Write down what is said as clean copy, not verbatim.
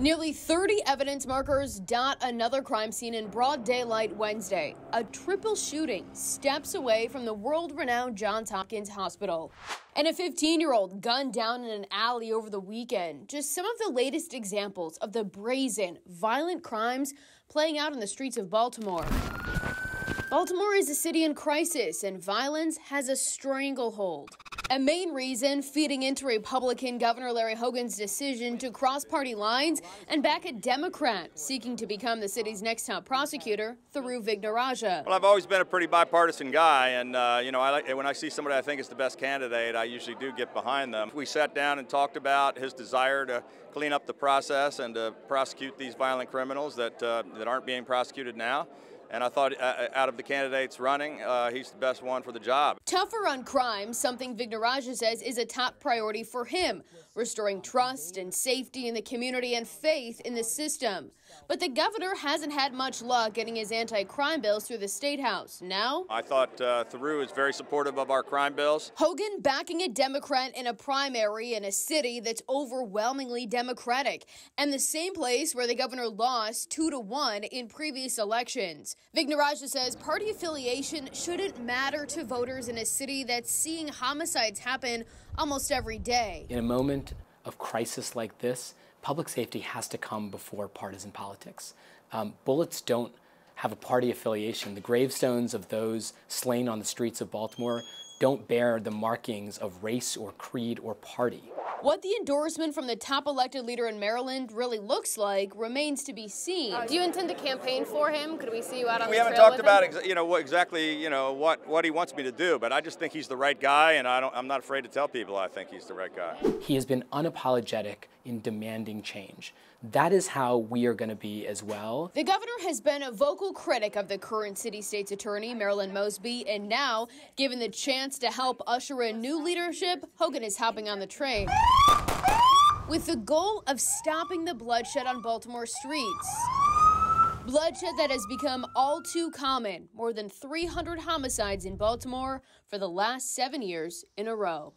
Nearly 30 evidence markers dot another crime scene in broad daylight Wednesday. A triple shooting steps away from the world-renowned Johns Hopkins Hospital. And a 15-year-old gunned down in an alley over the weekend. Just some of the latest examples of the brazen, violent crimes playing out in the streets of Baltimore. Baltimore is a city in crisis, and violence has a stranglehold. A main reason feeding into Republican Governor Larry Hogan's decision to cross party lines and back a Democrat seeking to become the city's next top prosecutor, Thiru Vignarajah. Well, I've always been a pretty bipartisan guy, and when I see somebody I think is the best candidate, I usually do get behind them. We sat down and talked about his desire to clean up the process and to prosecute these violent criminals that aren't being prosecuted now. And I thought out of the candidates running, he's the best one for the job. Tougher on crime, something Vignarajah says is a top priority for him, restoring trust and safety in the community and faith in the system. But the governor hasn't had much luck getting his anti-crime bills through the State House. Now, I thought Thiru is very supportive of our crime bills. Hogan backing a Democrat in a primary in a city that's overwhelmingly Democratic, and the same place where the governor lost 2-1 in previous elections. Vignarajah says party affiliation shouldn't matter to voters in a city that's seeing homicides happen almost every day. In a moment of crisis like this, public safety has to come before partisan politics. Bullets don't have a party affiliation. The gravestones of those slain on the streets of Baltimore don't bear the markings of race or creed or party. What the endorsement from the top elected leader in Maryland really looks like remains to be seen. Do you intend to campaign for him? Could we see you out on the trail with him? We haven't talked about what he wants me to do, but I just think he's the right guy, and I'm not afraid to tell people I think he's the right guy. He has been unapologetic in demanding change. That is how we are going to be as well. The governor has been a vocal critic of the current city-state's attorney, Marilyn Mosby, and now, given the chance to help usher in new leadership, Hogan is hopping on the train with the goal of stopping the bloodshed on Baltimore streets. Bloodshed that has become all too common. More than 300 homicides in Baltimore for the last 7 years in a row.